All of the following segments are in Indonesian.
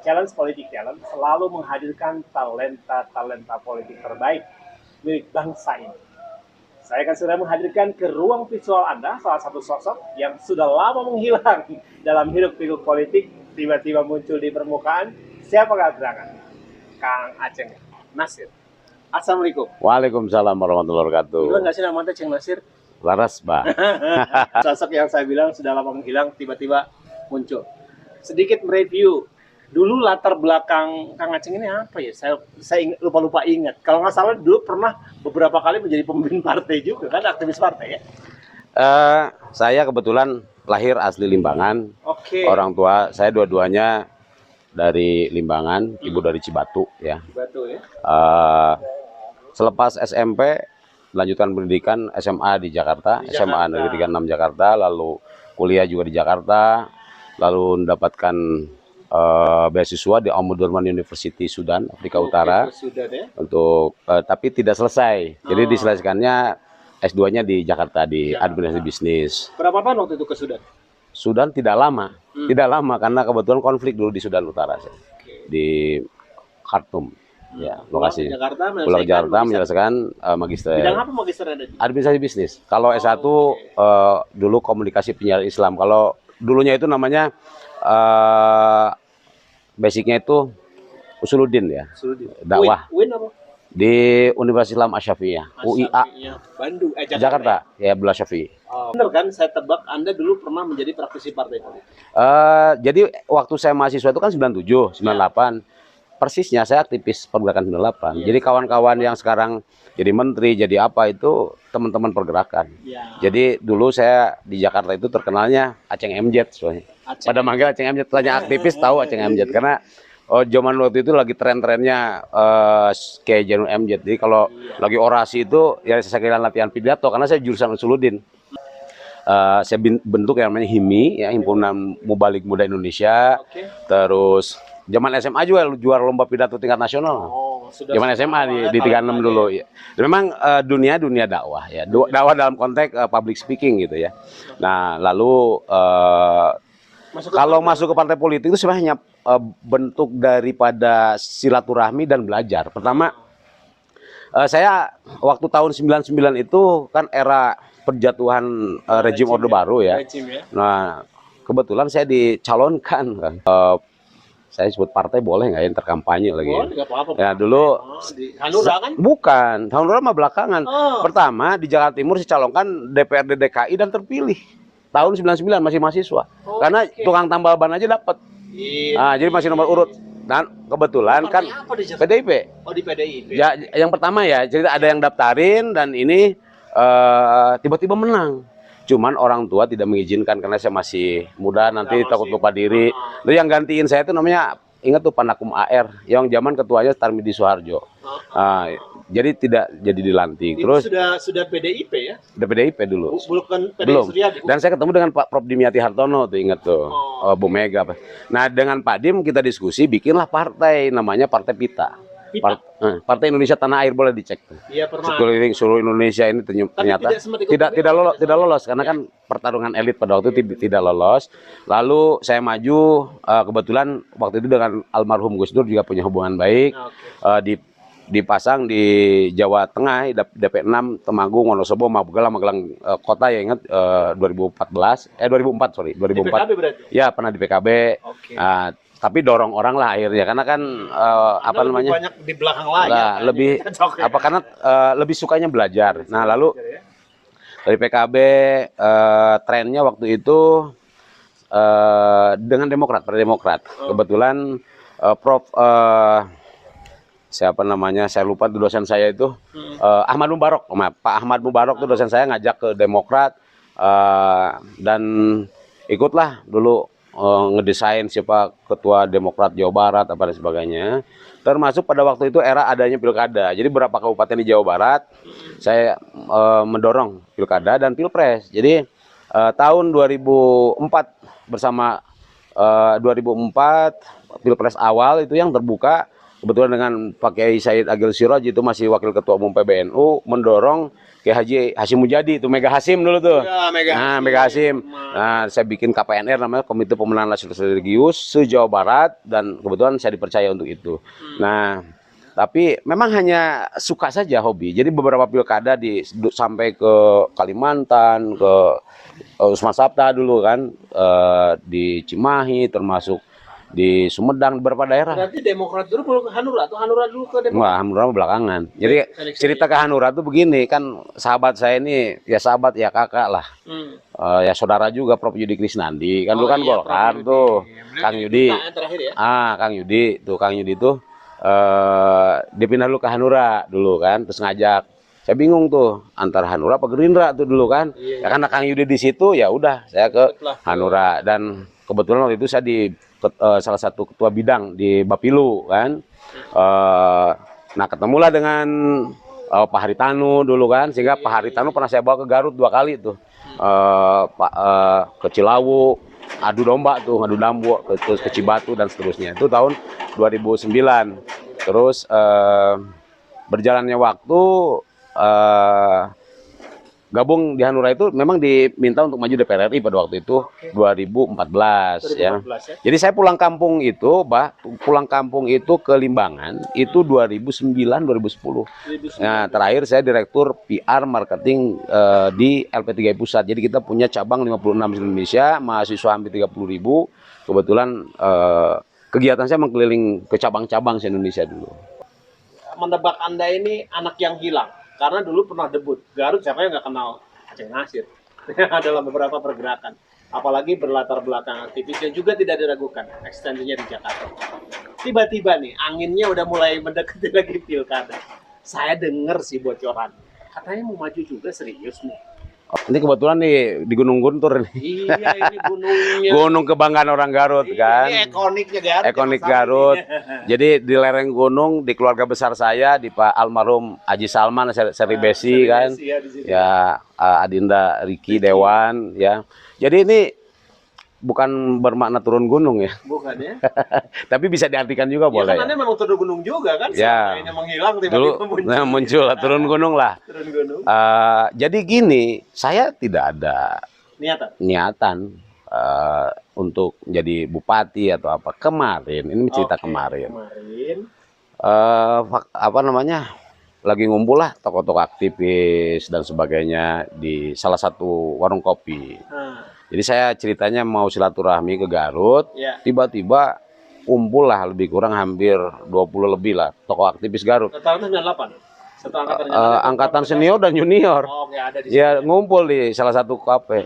Challenge Politik Challenge selalu menghadirkan talenta-talenta politik terbaik milik bangsa ini. Saya akan segera menghadirkan ke ruang visual Anda salah satu sosok yang sudah lama menghilang dalam hiruk-pikuk politik, tiba-tiba muncul di permukaan. Siapakah gerangan? Kang Aceng Nasir. Assalamualaikum. Waalaikumsalam warahmatullahi wabarakatuh. Gimana nggak sih nama Aceng Nasir? Laras, Mbak. Sosok yang saya bilang sudah lama menghilang, tiba-tiba muncul. Sedikit mereview. Dulu latar belakang Kang Aceng ini apa ya? Saya lupa ingat. Kalau nggak salah dulu pernah beberapa kali menjadi pemimpin partai juga kan, aktivis partai ya? Saya kebetulan lahir asli Limbangan. Oke. Orang tua saya dua-duanya dari Limbangan, ibu dari Cibatu ya. Cibatu ya. Selepas SMP lanjutkan pendidikan SMA di Jakarta, SMA Negeri 36 Jakarta, lalu kuliah juga di Jakarta, lalu mendapatkan beasiswa di Omdurman University Sudan, Afrika Utara. Sudah ya. Untuk tapi tidak selesai. Jadi diselesaikannya S2-nya di Jakarta di administrasi bisnis. Berapa tahun waktu itu ke Sudan? Sudan tidak lama. Tidak lama karena kebetulan konflik dulu di Sudan Utara. Di Khartoum. Ya, lokasi. Pulau Jakarta menyelesaikan magister. Bidang apa magister ada? Administrasi bisnis. Kalau S1 dulu komunikasi penyiaran Islam. Kalau dulunya itu namanya basicnya itu Usuluddin ya. Dakwah. Win apa? Di Universitas Islam Asy-Syafi'iyah, UIA. Bandung, Jakarta. Ya, Belah Syafi'i. Benar kan, saya tebak Anda dulu pernah menjadi praktisi partai politik. Jadi waktu saya mahasiswa itu kan 97, 98. Persisnya saya aktivis pergerakan 98. Jadi kawan-kawan yang sekarang jadi menteri, jadi apa itu teman-teman pergerakan. Jadi dulu saya di Jakarta itu terkenalnya Aceng MZ soalnya. Pada manggil Aceng MZ, tanya aktivis tahu Aceng MZ karena zaman waktu itu lagi tren-trennya kayak Janur MZ. Jadi kalau lagi orasi itu ya saya kira latihan pidato karena saya jurusan Usuluddin. Saya bentuk yang namanya HIMI ya, Himpunan Mubalik Muda Indonesia. Terus zaman SMA juga juara lomba pidato tingkat nasional. Zaman SMA di 36 dulu ya. Dan memang dunia dakwah ya. Dakwah dalam konteks public speaking gitu ya. Nah, lalu kalau masuk ke partai politik itu sebenarnya bentuk daripada silaturahmi dan belajar. Pertama, saya waktu tahun 99 itu kan era penjatuhan rejim Orde Baru ya. Nah, kebetulan saya dicalonkan kan. Saya sebut partai boleh nggak ya, terkampanye lagi. Boleh, nggak apa-apa. Ya dulu Hanura kan? Bukan, Hanura mah belakangan. Pertama di Jakarta Timur dicalonkan DPRD DKI dan terpilih. Tahun 99 masih mahasiswa. Karena tukang tambal ban aja dapat. Nah, jadi masih nomor urut. Dan kebetulan kan PDIP. Oh, di PDIP. Ya, yang pertama ya, jadi ada yang daftarin dan ini tiba-tiba menang. Cuman orang tua tidak mengizinkan karena saya masih muda, nanti takut lupa diri. Lalu yang gantiin saya itu namanya, ingat tuh Panakum AR, yang zaman ketuanya Tarmidi Soeharjo. Jadi tidak jadi dilantik. Terus sudah PDIP ya? Udah PDIP dulu. Bukan PDIP belum. Suryadi. Dan saya ketemu dengan Pak Prof Dimyati Hartono tuh, ingat tuh. Bu Mega. Nah, dengan Pak Dim kita diskusi bikinlah partai namanya Partai Pita. Partai Indonesia Tanah Air, boleh dicek. Iya, pernah. Seluruh Indonesia ini ternyata tidak lolos karena kan pertarungan elit pada waktu itu tidak lolos. Lalu saya maju, kebetulan waktu itu dengan almarhum Gus Dur juga punya hubungan baik. Dipasang di Jawa Tengah, DP6, Temanggung, Wonosobo, Magelang kota ya, ingat 2004 Di PKB berarti? Ya, pernah di PKB. Tapi dorong orang lah akhirnya karena kan apa namanya? Banyak di belakang layar. Karena lebih sukanya belajar. Nah, lalu dari PKB trennya waktu itu dengan Partai Demokrat. Kebetulan Prof siapa namanya, saya lupa dosen saya itu, Ahmad Mubarok. Pak Ahmad Mubarok itu dosen saya, ngajak ke Demokrat dan ikutlah dulu ngedesain siapa ketua Demokrat Jawa Barat apa dan sebagainya. Termasuk pada waktu itu era adanya pilkada. Jadi beberapa kabupaten di Jawa Barat saya mendorong pilkada dan pilpres. Jadi tahun 2004 bersama 2004 pilpres awal itu yang terbuka kebetulan dengan Pak Kiai Said Agil Siraj itu masih wakil ketua umum PBNU mendorong Kiai Haji Hasyim Mujadi itu Mega Hasyim dulu tuh. Ya, Mega Hasyim. Nah, saya bikin KPNR namanya Komite Pemenangan Nasional Religius se-Jawa Barat dan kebetulan saya dipercaya untuk itu. Nah, tapi memang hanya suka saja hobi. Jadi beberapa pilkada sampai ke Kalimantan, ke Usman Sabta dulu kan, di Cimahi termasuk di Sumedang beberapa daerah. Berarti Demokrat dulu belum ke Hanura atau Hanura dulu ke Demokrat? Wah, Hanura belakangan. Jadi cerita ke Hanura tuh begini, kan sahabat saya ini ya sahabat ya kakak lah. Ya saudara juga Prof Yudi Krisnandi. Kan dulu kan Golkar tuh. Kang Yudi. Kang Yudi tuh, Kang Yudi tuh dia pindah dulu ke Hanura dulu kan, terus ngajak. Saya bingung tuh antara Hanura apa Gerindra tuh dulu kan. Ya karena Kang Yudi di situ ya udah saya ke Hanura dan kebetulan waktu itu saya di salah satu ketua bidang di Bapilu kan. Nah ketemulah dengan Pak Haritanu dulu kan, sehingga Pak Haritanu pernah saya bawa ke Garut 2 kali tuh, ke Cilawu, adu domba tuh, adu dambu, terus ke Cibatu dan seterusnya. Itu tahun 2009. Terus berjalannya waktu gabung di Hanura itu memang diminta untuk maju DPR RI pada waktu itu 2014 ya. Jadi saya pulang kampung itu, pulang kampung itu ke Limbangan itu 2009-2010. Nah, terakhir saya direktur PR marketing di LP3I Pusat. Jadi kita punya cabang 56 di Indonesia, mahasiswa hampir 30.000. Kebetulan kegiatan saya mengkeliling ke cabang-cabang di Indonesia dulu. Menebak Anda ini anak yang hilang. Karena dulu pernah debut Garut, siapa yang nggak kenal Aceh Nasir dalam beberapa pergerakan, apalagi berlatar belakang aktivis yang juga tidak diragukan ekstensinya di Jakarta. Tiba-tiba nih anginnya udah mulai mendekati lagi pilkada. Saya dengar sih bocoran katanya mau maju juga, serius nih. Ini kebetulan nih di Gunung Guntur nih. Iya, ini gunungnya. Gunung kebanggaan orang Garut kan. Ini ikoniknya Garut. Ikonik Garut. Jadi di lereng gunung di keluarga besar saya di Pak almarhum Haji Salman Seri Besi kan. Ya Adinda Riki Dewan ya. Jadi ini bukan bermakna turun gunung ya. Bukan ya. Tapi bisa diartikan juga ya, boleh. Kan Anda memang turun gunung juga kan? Ya. Ini menghilang tiba-tiba muncul lah, turun gunung lah. Turun gunung. Jadi gini, saya tidak ada niatan untuk menjadi bupati atau apa. Kemarin, ini cerita kemarin. Apa namanya? Lagi ngumpul lah tokoh-tokoh aktivis dan sebagainya di salah satu warung kopi. Jadi saya ceritanya mau silaturahmi ke Garut, tiba-tiba kumpul lah lebih kurang hampir 20 lebih lah tokoh aktivis Garut. Rata-rata 98? Angkatan senior dan junior. Ya ngumpul di salah satu kafe.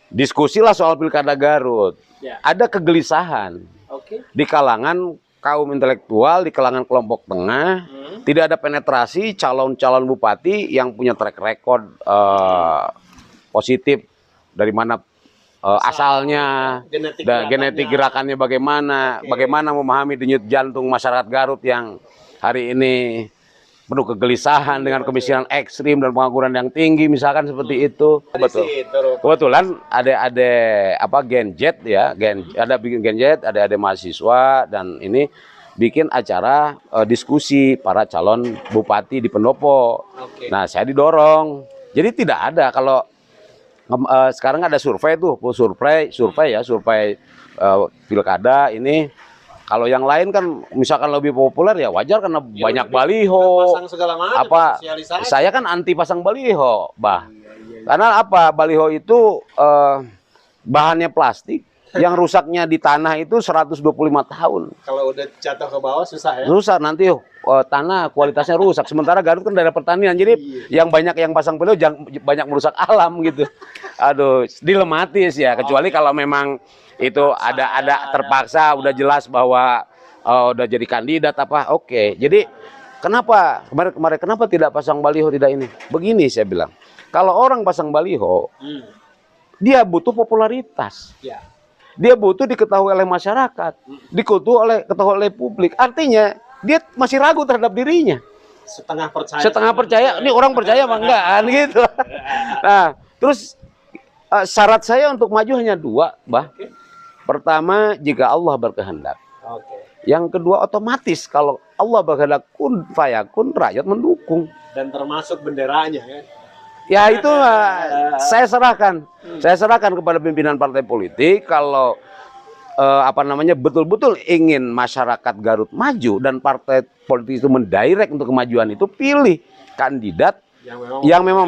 Diskusi lah soal pilkada Garut. Ada kegelisahan di kalangan kaum intelektual, di kalangan kelompok tengah. Tidak ada penetrasi calon-calon bupati yang punya track record positif dari mana asalnya, genetik gerakannya bagaimana memahami denyut jantung masyarakat Garut yang hari ini penuh kegelisahan dengan kemiskinan ekstrim dan pengangguran yang tinggi misalkan seperti itu. Betul. Kebetulan ada Genjet ya, ada bikin Genjet, ada mahasiswa dan ini bikin acara diskusi para calon bupati di Pendopo. Nah, saya didorong. Jadi tidak ada kalau sekarang ada survei tuh, survei pilkada ini. Kalau yang lain kan misalkan lebih populer ya wajar karena banyak baliho. Saya kan anti pasang baliho, Karena apa? Baliho itu bahannya plastik yang rusaknya di tanah itu 125 tahun. Kalau udah jatuh ke bawah susah ya? Susah nanti tanah kualitasnya rusak. Sementara Garut kan daerah pertanian, jadi yang banyak yang pasang baliho banyak merusak alam gitu. Aduh, dilematis ya. Kecuali kalau memang itu ada terpaksa, udah jelas bahwa udah jadi kandidat apa, oke. Jadi kenapa kemarin kenapa tidak pasang baliho tidak ini? Begini saya bilang, kalau orang pasang baliho, dia butuh popularitas. Dia butuh diketahui oleh masyarakat, diketahui oleh publik. Artinya dia masih ragu terhadap dirinya. Setengah percaya. Ini orang percaya apa enggak kan gitu. Nah, terus syarat saya untuk maju hanya 2, Pertama, jika Allah berkehendak. Yang kedua, otomatis kalau Allah berkehendak kun fayakun, rakyat mendukung. Dan termasuk benderanya kan. Ya itu saya serahkan. Saya serahkan kepada pimpinan partai politik kalau betul-betul ingin masyarakat Garut maju dan partai politik itu mendirect untuk kemajuan itu, pilih kandidat yang memang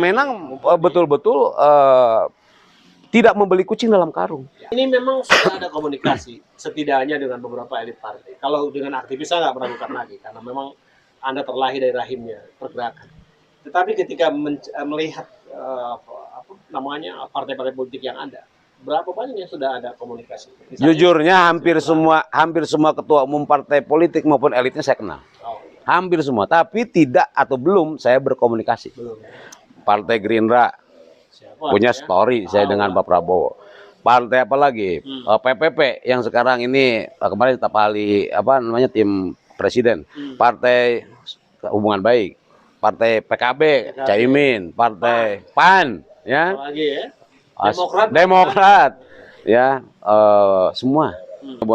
betul-betul tidak membeli kucing dalam karung. Ini memang sudah ada komunikasi setidaknya dengan beberapa elit partai. Kalau dengan aktivis saya nggak meragukan lagi karena memang Anda terlahir dari rahimnya pergerakan. Tetapi ketika melihat partai-partai politik yang ada, berapa banyak yang sudah ada komunikasi? Misalnya, jujurnya hampir semua ketua umum partai politik maupun elitnya saya kenal. Hampir semua, tapi tidak atau belum saya berkomunikasi. Belum. Partai Gerindra punya story saya dengan Pak Prabowo. Partai apa lagi? PPP yang sekarang ini kemarin staf ahli tim presiden. Partai Hubungan Baik. Partai PKB, Caimin, Partai PAN, ya. Demokrat, ya, semua.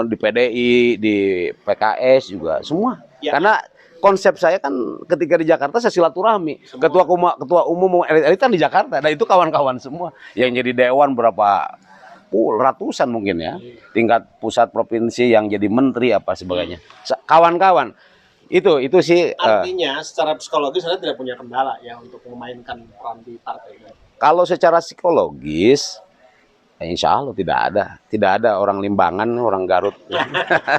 Di PDI, di PKS juga semua. Ya. Karena konsep saya kan ketika di Jakarta saya silaturahmi. Ketua umum elit kan di Jakarta. Nah itu kawan-kawan semua. Yang jadi dewan berapa ratusan mungkin ya. Tingkat pusat provinsi yang jadi menteri apa sebagainya. Kawan-kawan. Itu sih artinya secara psikologis Anda tidak punya kendala ya untuk memainkan peran di partai. Kalau secara psikologis insya Allah tidak ada orang Limbangan, orang Garut.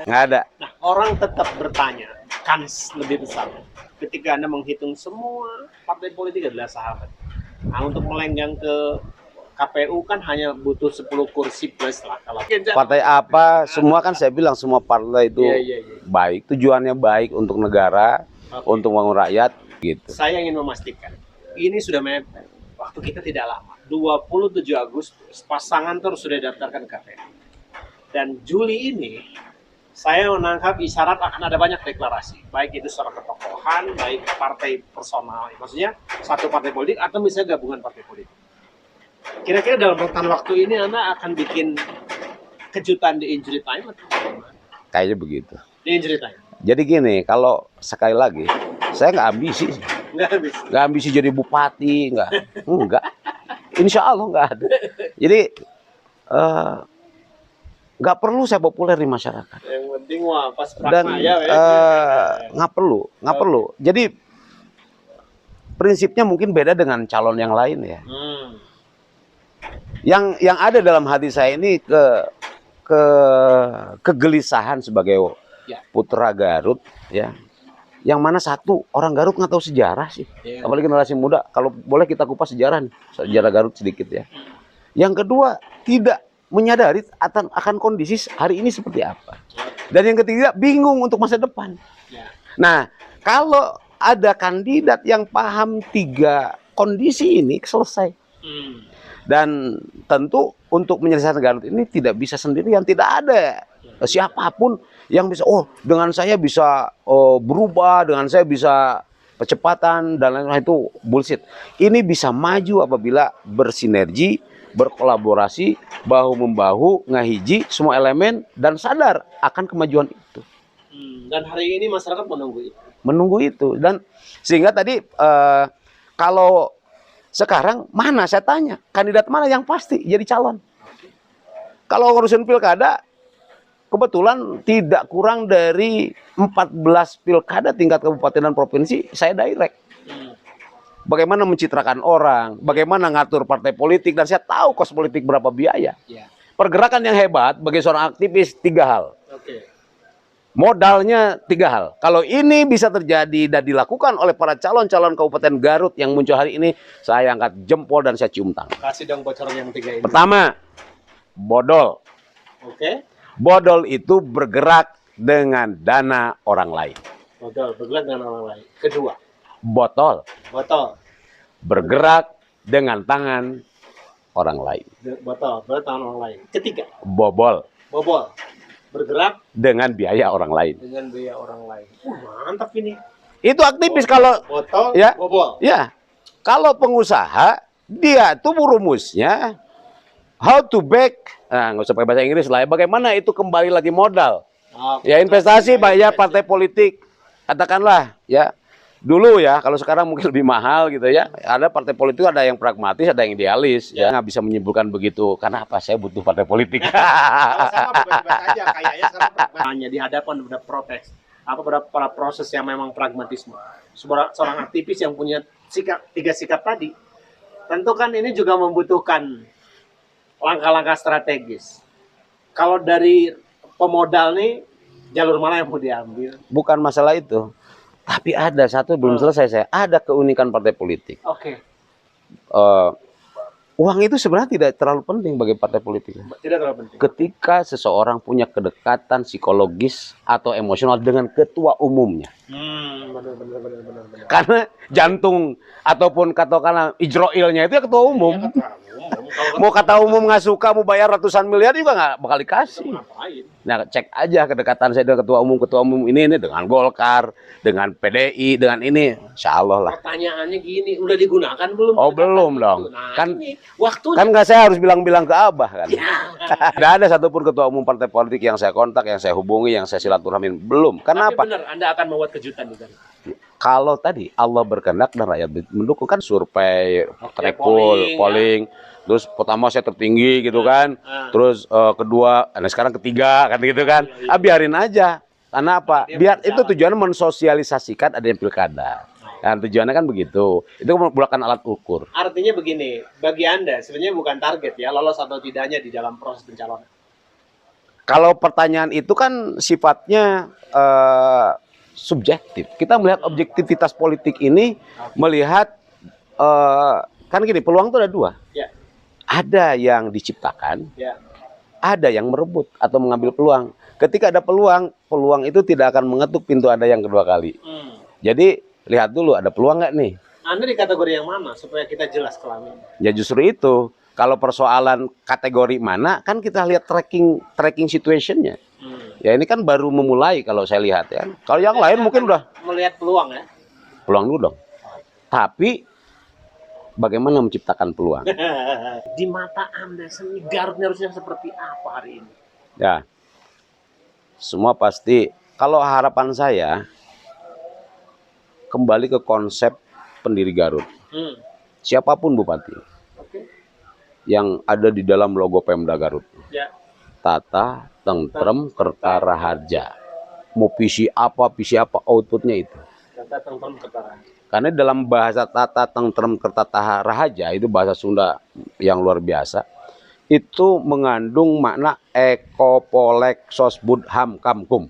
Nggak ada. Nah, orang tetap bertanya, kans lebih besar ketika Anda menghitung semua partai politik adalah sahabat. Nah, untuk melenggang ke KPU kan hanya butuh 10 kursi plus lah. Kalau partai apa, semua kan saya bilang semua partai itu baik, tujuannya baik untuk negara, untuk membangun rakyat gitu. Saya ingin memastikan, ini sudah mepet. Waktu kita tidak lama. 27 Agustus pasangan terus sudah didaftarkan ke KPU. Dan Juli ini saya menangkap isyarat akan ada banyak deklarasi, baik itu secara ketokohan, baik partai personal, maksudnya satu partai politik atau misalnya gabungan partai politik. Kira-kira dalam rentan waktu ini Anda akan bikin kejutan di injury time atau bagaimana? Kayaknya begitu. Di injury time. Jadi gini, kalau sekali lagi, saya nggak ambisi. Nggak ambisi jadi bupati, enggak. Insya Allah nggak ada. Jadi nggak perlu saya populer di masyarakat. Yang penting pas dan nggak perlu. Jadi prinsipnya mungkin beda dengan calon yang lain ya. Yang ada dalam hati saya ini kegelisahan sebagai putra Garut ya. Yang mana satu orang Garut nggak tahu sejarah sih, apalagi generasi muda. Kalau boleh kita kupas sejarah Garut sedikit ya. Yang kedua tidak menyadari akan kondisi hari ini seperti apa. Dan yang ketiga bingung untuk masa depan. Nah kalau ada kandidat yang paham 3 kondisi ini selesai. Dan tentu untuk menyelesaikan Garut ini tidak bisa sendirian, tidak ada siapapun yang bisa dengan saya bisa berubah, dengan saya bisa percepatan dan lain-lain, itu bullshit. Ini bisa maju apabila bersinergi, berkolaborasi, bahu-membahu, ngahiji semua elemen dan sadar akan kemajuan itu. Dan hari ini masyarakat menunggu itu. Dan sehingga tadi kalau sekarang mana saya tanya, kandidat mana yang pasti jadi calon? Kalau ngurusin pilkada, kebetulan tidak kurang dari 14 pilkada tingkat kabupaten dan provinsi saya direct. Bagaimana mencitrakan orang, bagaimana ngatur partai politik, dan saya tahu kos politik berapa biaya. Pergerakan yang hebat bagi seorang aktivis 3 hal. Modalnya 3 hal. Kalau ini bisa terjadi dan dilakukan oleh para calon-calon Kabupaten Garut yang muncul hari ini, saya angkat jempol dan saya cium tangan. Kasih dong bocoran yang 3 ini. Pertama, bodol. Bodol itu bergerak dengan dana orang lain. Bodol bergerak dengan orang lain. Kedua, botol. Bergerak dengan tangan orang lain. Botol bergerak tangan orang lain. Ketiga, bobol. Bergerak dengan biaya orang lain. Mantap ini. Itu aktivis kalau botol, ya, bobol. Ya. Kalau pengusaha dia tuh rumusnya how to back, nggak usah pakai bahasa Inggris lah ya. Bagaimana itu kembali lagi modal? Ya investasi banyak partai politik. Katakanlah ya. Dulu ya, kalau sekarang mungkin lebih mahal gitu ya. Ada partai politik, ada yang pragmatis, ada yang idealis. Ya nggak bisa menyimpulkan begitu. Karena apa? Saya butuh partai politik. Kalau sama bebas-bebas aja, kayaknya sekarang hanya di hadapan udah protes. Apa pada proses yang memang pragmatisme. Seorang aktivis yang punya tiga sikap tadi, tentu kan ini juga membutuhkan langkah-langkah strategis. Kalau dari pemodal nih, jalur mana yang mau diambil? Bukan masalah itu. Tapi ada satu belum selesai saya. Ada keunikan partai politik. Oke. Uang itu sebenarnya tidak terlalu penting bagi partai politik. Tidak terlalu penting. Ketika seseorang punya kedekatan psikologis atau emosional dengan ketua umumnya. Benar. Karena jantung ataupun katakanlah Ijroilnya itu ya ketua umum. Mau kata umum nggak suka, mau bayar ratusan miliar juga nggak bakal dikasih. Nah, cek aja kedekatan saya dengan ketua umum ini dengan Golkar, dengan PDI, dengan ini, insya Allah lah. Pertanyaannya gini, udah digunakan belum? Oh belum dong. Nah, Kan waktu kan nggak saya harus bilang-bilang ke Abah kan. Tidak ada satupun ketua umum partai politik yang saya kontak, yang saya hubungi, yang saya silaturahmin, belum. Kenapa? Tapi benar, Anda akan membuat kejutan juga. Kalau tadi Allah berkehendak dan rakyat mendukung, kan survei, polling, polling. Terus pertama saya tertinggi gitu kan. Terus kedua, nah sekarang ketiga kan gitu kan. Biarin aja. Karena apa? Biar itu tujuannya mensosialisasikan adanya pilkada. Dan tujuannya kan begitu. Itu merupakan alat ukur. Artinya begini, bagi Anda sebenarnya bukan target ya lolos atau tidaknya di dalam proses pencalonan. Kalau pertanyaan itu kan sifatnya subjektif. Kita melihat objektivitas politik ini, melihat kan gini, peluang itu ada dua. Ya. Ada yang diciptakan, Ya. ada yang merebut atau mengambil peluang. Ketika ada peluang, peluang itu tidak akan mengetuk pintu Anda yang kedua kali. Jadi lihat dulu ada peluang nggak nih? Anda di kategori yang mana supaya kita jelas kelamin? Ya justru itu. Kalau persoalan kategori mana, kan kita lihat tracking situationnya. Ya ini kan baru memulai kalau saya lihat ya. Kalau yang lain mungkin udah melihat peluang ya. Peluang dulu dong. Tapi bagaimana menciptakan peluang? Di mata Anda sendiri Garut harusnya seperti apa hari ini? Ya. Semua pasti, kalau harapan saya kembali ke konsep pendiri Garut. Siapapun bupati. Yang ada di dalam logo Pemda Garut. Ya. Tata, tentrem, kertara harja. Mau visi apa, outputnya itu. Tata, tentrem, kertara. Karena dalam bahasa tata, tentrem, kertara harja, itu bahasa Sunda yang luar biasa. Itu mengandung makna ekopolek sosbud ham kamkum.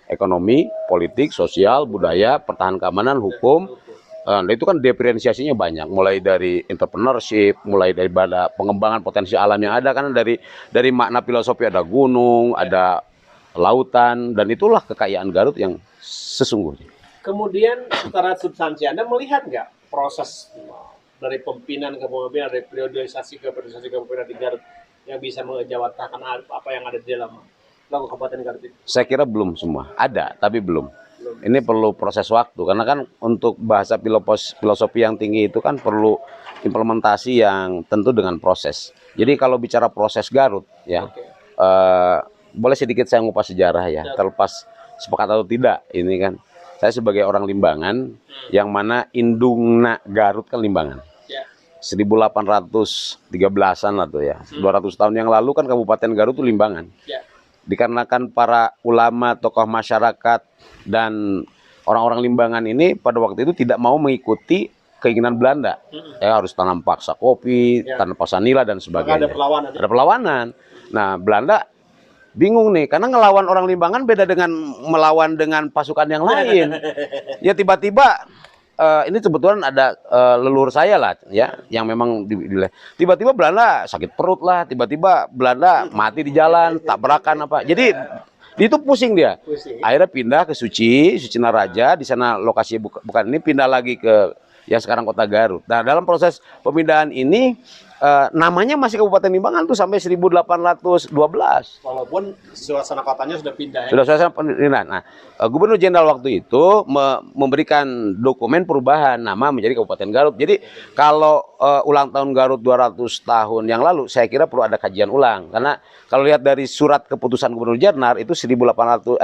Ekonomi, politik, sosial, budaya, pertahanan keamanan, hukum. Nah, itu kan diferensiasinya banyak, mulai dari entrepreneurship, mulai dari pengembangan potensi alam yang ada, kan dari makna filosofi ada gunung, ada lautan, dan itulah kekayaan Garut yang sesungguhnya. Kemudian secara substansi Anda melihat nggak proses dari pemimpinan ke pemimpinan, dari periodisasi ke pemimpinan di Garut yang bisa mengejawantahkan apa yang ada di dalam logo Kabupaten Garut itu? Saya kira belum semua, ada tapi belum. Ini perlu proses waktu, karena kan untuk bahasa filosofi yang tinggi itu kan perlu implementasi yang tentu dengan proses. Jadi kalau bicara proses Garut ya, boleh sedikit saya ngupas sejarah ya, terlepas sepakat atau tidak ini kan. Saya sebagai orang Limbangan, yang mana indungna Garut kan Limbangan. 1813-an lah tuh ya, 200 tahun yang lalu kan Kabupaten Garut itu Limbangan. Dikarenakan para ulama, tokoh masyarakat, dan orang-orang Limbangan ini pada waktu itu tidak mau mengikuti keinginan Belanda. Ya harus tanam paksa kopi, tanam paksa nila dan sebagainya. Ada perlawanan. Nah, Belanda bingung nih, karena ngelawan orang Limbangan beda dengan melawan dengan pasukan yang lain. Ya tiba-tiba ini kebetulan ada leluhur saya lah ya, yang memang tiba-tiba Belanda sakit perut lah, tiba-tiba Belanda mati di jalan, tabrakan apa. Jadi itu pusing dia. Akhirnya pindah ke Suci Naraja, di sana lokasinya bukan ini, pindah lagi ke yang sekarang kota Garut. Nah, dalam proses pemindahan ini namanya masih Kabupaten Limbangan tuh sampai 1812. Walaupun suasana kotanya sudah pindah ya. Sudah selesai penelitian. Nah, Gubernur Jenderal waktu itu memberikan dokumen perubahan nama menjadi Kabupaten Garut. Jadi kalau ulang tahun Garut 200 tahun yang lalu, saya kira perlu ada kajian ulang. Karena kalau lihat dari surat keputusan Gubernur Jenderal itu 1913,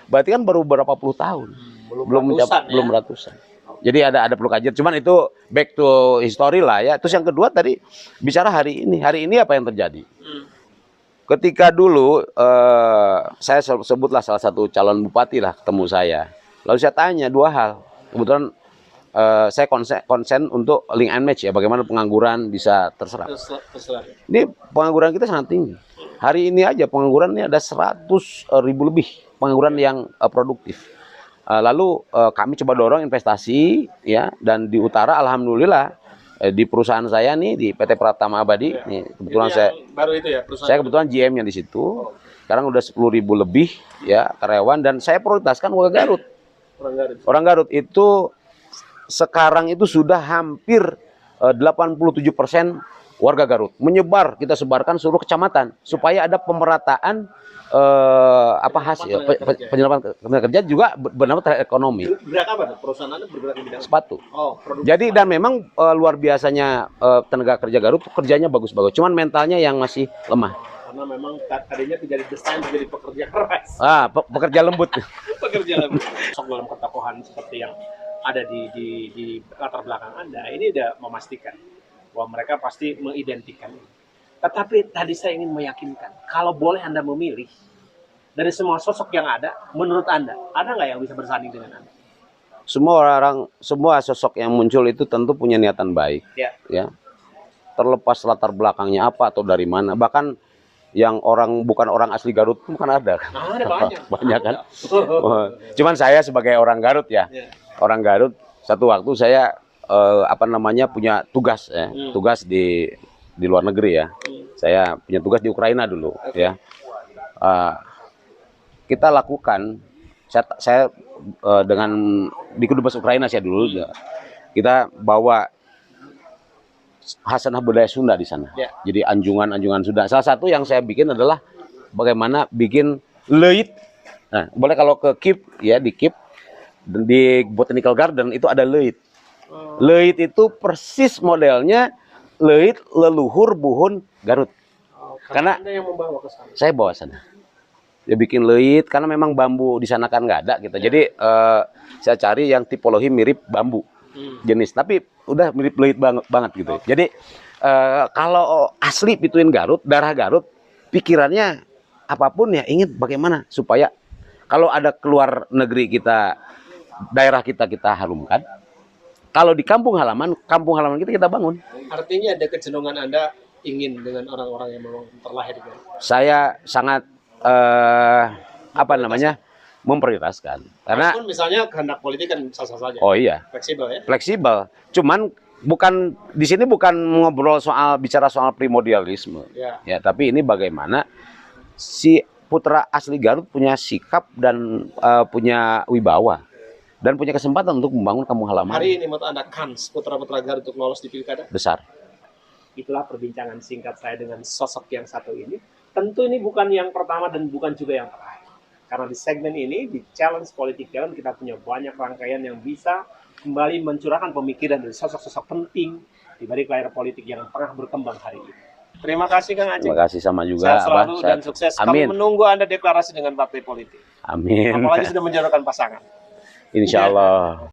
berarti kan baru berapa puluh tahun. Belum ratusan. Jadi ada perlu kajian. Cuman itu back to history lah ya. Terus yang kedua tadi bicara hari ini. Hari ini apa yang terjadi? Ketika dulu saya sebutlah salah satu calon bupati lah ketemu saya. Lalu saya tanya dua hal. Kebetulan saya konsen untuk link and match ya. Bagaimana pengangguran bisa terserap. Ini pengangguran kita sangat tinggi. Hari ini aja pengangguran ini ada 100.000 lebih pengangguran yang produktif. Lalu kami coba dorong investasi ya, dan di utara alhamdulillah di perusahaan saya nih di PT Pratama Abadi nih, kebetulan saya baru itu ya perusahaan. Saya kebetulan GM-nya di situ. Sekarang udah 10.000 lebih ya karyawan, dan saya prioritaskan warga Garut. Orang Garut itu sekarang itu sudah hampir 87% warga Garut. Menyebar, kita sebarkan seluruh kecamatan supaya ada pemerataan hasil penyerapan kerja juga bernama terhadap ekonomi. Bergerak apa? Perusahaan Anda bergerak di bidang sepatu. Jadi dan memang luar biasanya tenaga kerja Garut kerjanya bagus-bagus. Cuman mentalnya yang masih lemah. Karena memang tadinya tidak didesain menjadi pekerja keras. Pekerja lembut. Pekerja lembut. Sok dalam ketokohan seperti yang ada di latar belakang Anda, ini udah memastikan bahwa mereka pasti mengidentikan. Tetapi tadi saya ingin meyakinkan, kalau boleh Anda memilih dari semua sosok yang ada, menurut Anda, ada nggak yang bisa bersanding dengan Anda? Semua sosok yang muncul itu tentu punya niatan baik, ya. Terlepas latar belakangnya apa atau dari mana, bahkan yang bukan orang asli Garut itu bukan ada. Ada banyak kan. Cuman saya sebagai orang Garut ya, orang Garut, satu waktu saya punya tugas ya, tugas di luar negeri ya. Saya punya tugas di Ukraina dulu ya. Kita lakukan saya dengan di Kedubes Ukraina saya dulu ya. Kita bawa hasanah budaya Sunda di sana. Jadi anjungan Sunda. Salah satu yang saya bikin adalah bagaimana bikin leit. Nah, boleh kalau ke KIP ya, di KIP di Botanical Garden itu ada leit. Leit itu persis modelnya leit leluhur Buhun Garut. Karena Anda yang membawa ke sana. Saya bawa sana. Dia bikin leit karena memang bambu di sana kan nggak ada gitu. Jadi saya cari yang tipologi mirip bambu jenis, tapi udah mirip leit banget gitu. Jadi kalau asli pituin Garut, darah Garut, pikirannya apapun ya ingin bagaimana supaya kalau ada keluar negeri kita, daerah kita harumkan. Kalau di kampung halaman kita bangun. Artinya ada kecenderungan Anda ingin dengan orang-orang yang memang terlahir di Garut. Saya sangat memprioritaskan. Karena misalnya kehendak politik kan sah-sah saja. Oh iya. Fleksibel ya. Fleksibel. Cuman di sini bukan ngobrol bicara soal primordialisme. Ya, tapi ini bagaimana si putra asli Garut punya sikap dan punya wibawa. Dan punya kesempatan untuk membangun kampung halaman. Hari ini menurut Anda kans putra-putra Garut untuk lolos di pilkada? Besar. Itulah perbincangan singkat saya dengan sosok yang satu ini. Tentu ini bukan yang pertama dan bukan juga yang terakhir. Karena di segmen ini, di Challenge Politik Challenge, kita punya banyak rangkaian yang bisa kembali mencurahkan pemikiran dari sosok-sosok penting di balik layar politik yang tengah berkembang hari ini. Terima kasih Kang Aceh. Terima kasih sama juga. Sehat selalu dan sukses. Amin. Kami menunggu Anda deklarasi dengan partai politik. Amin. Apalagi sudah menjodohkan pasangan. Insya Allah.